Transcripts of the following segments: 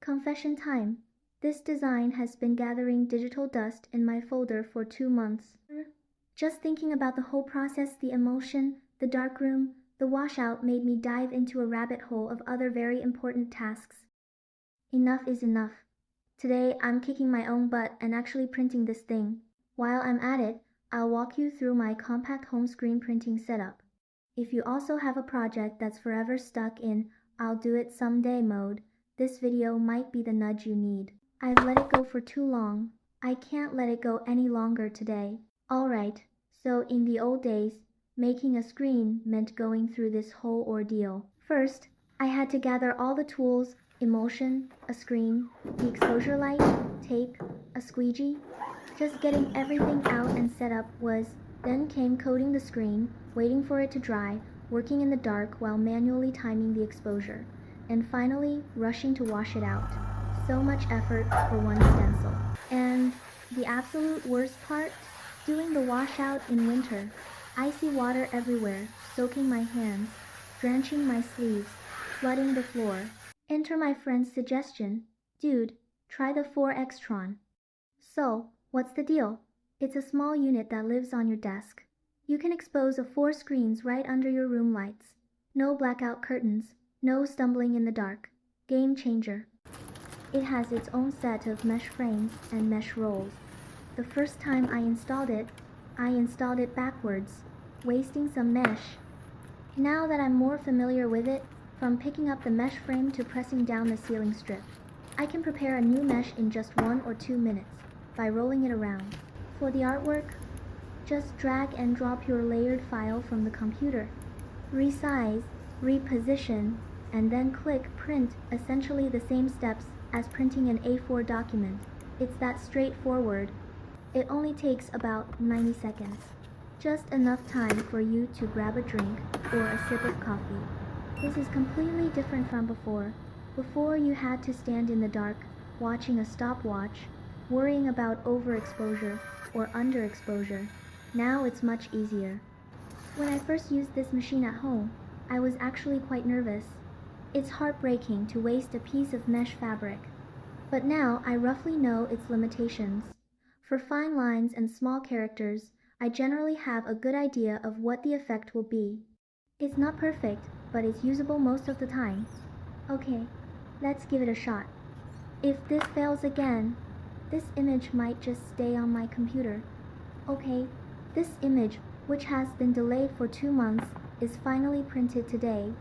Confession time. This design has been gathering digital dust in my folder for 2 months. Just thinking about the whole process, the emotion, the darkroom, the washout made me dive into a rabbit hole of other very important tasks. Enough is enough. Today, I'm kicking my own butt and actually printing this thing. While I'm at it, I'll walk you through my compact home screen printing setup. If you also have a project that's forever stuck in "I'll do it someday" mode, this video might be the nudge you need. I've let it go for too long. I can't let it go any longer today. Alright, so in the old days, making a screen meant going through this whole ordeal. First, I had to gather all the tools: emulsion, a screen, the exposure light, tape, a squeegee. Just getting everything out and set up was. Then came coating the screen, waiting for it to dry, working in the dark while manually timing the exposure, and finally rushing to wash it out. So much effort for one stencil. And the absolute worst part? Doing the washout in winter. Icy water everywhere, soaking my hands, drenching my sleeves, flooding the floor. Enter my friend's suggestion: "Dude, try the 4Xtron." So, what's the deal? It's a small unit that lives on your desk. You can expose 4 screens right under your room lights. No blackout curtains, no stumbling in the dark. Game changer. It has its own set of mesh frames and mesh rolls. The first time I installed it backwards, wasting some mesh. Now that I'm more familiar with it, from picking up the mesh frame to pressing down the ceiling strip, I can prepare a new mesh in just 1 or 2 minutes by rolling it around. For the artwork, just drag and drop your layered file from the computer. Resize, reposition, and then click print, essentially the same steps as printing an A4 document. It's that straightforward. It only takes about 90 seconds. Just enough time for you to grab a drink or a sip of coffee. This is completely different from before. Before you had to stand in the dark, watching a stopwatch, worrying about overexposure or underexposure. Now it's much easier. When I first used this machine at home, I was actually quite nervous. It's heartbreaking to waste a piece of mesh fabric. But now I roughly know its limitations. For fine lines and small characters, I generally have a good idea of what the effect will be. It's not perfect, but it's usable most of the time. Okay, let's give it a shot. If this fails again, this image might just stay on my computer. Okay, this image, which has been delayed for 2 months, is finally printed today.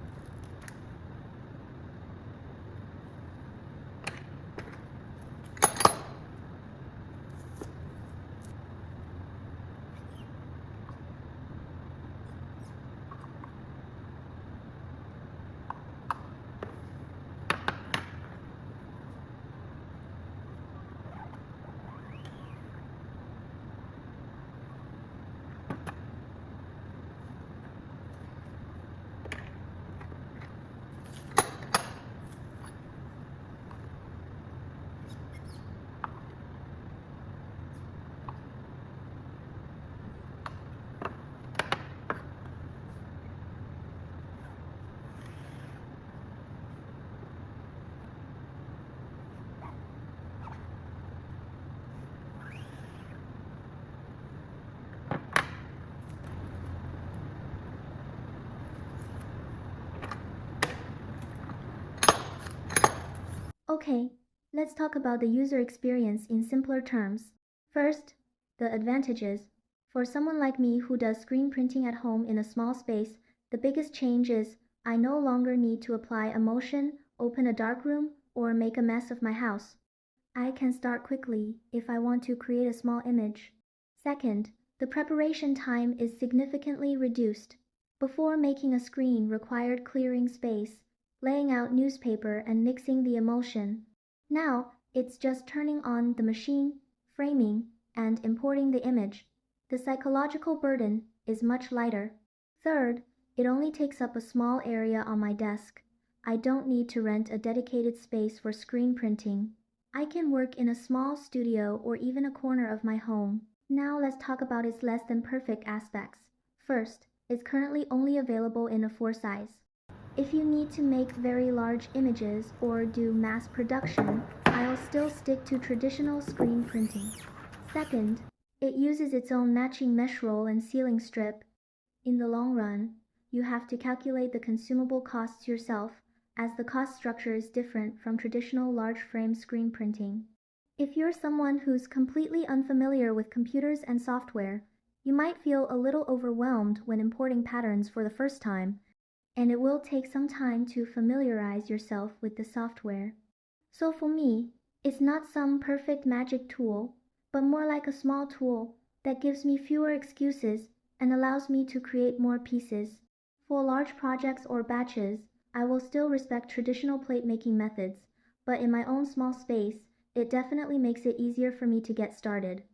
Okay, let's talk about the user experience in simpler terms. First, the advantages. For someone like me who does screen printing at home in a small space, the biggest change is I no longer need to apply emulsion, open a darkroom, or make a mess of my house. I can start quickly if I want to create a small image. Second, the preparation time is significantly reduced. Before, making a screen required clearing space, laying out newspaper, and mixing the emulsion. Now, it's just turning on the machine, framing, and importing the image. The psychological burden is much lighter. Third, it only takes up a small area on my desk. I don't need to rent a dedicated space for screen printing. I can work in a small studio or even a corner of my home. Now let's talk about its less than perfect aspects. First, it's currently only available in a 4 size. If you need to make very large images or do mass production, I'll still stick to traditional screen printing. Second, it uses its own matching mesh roll and sealing strip. In the long run, you have to calculate the consumable costs yourself, as the cost structure is different from traditional large frame screen printing. If you're someone who's completely unfamiliar with computers and software, you might feel a little overwhelmed when importing patterns for the first time, and it will take some time to familiarize yourself with the software. So for me, it's not some perfect magic tool, but more like a small tool that gives me fewer excuses and allows me to create more pieces. For large projects or batches, I will still respect traditional plate making methods, but in my own small space, it definitely makes it easier for me to get started.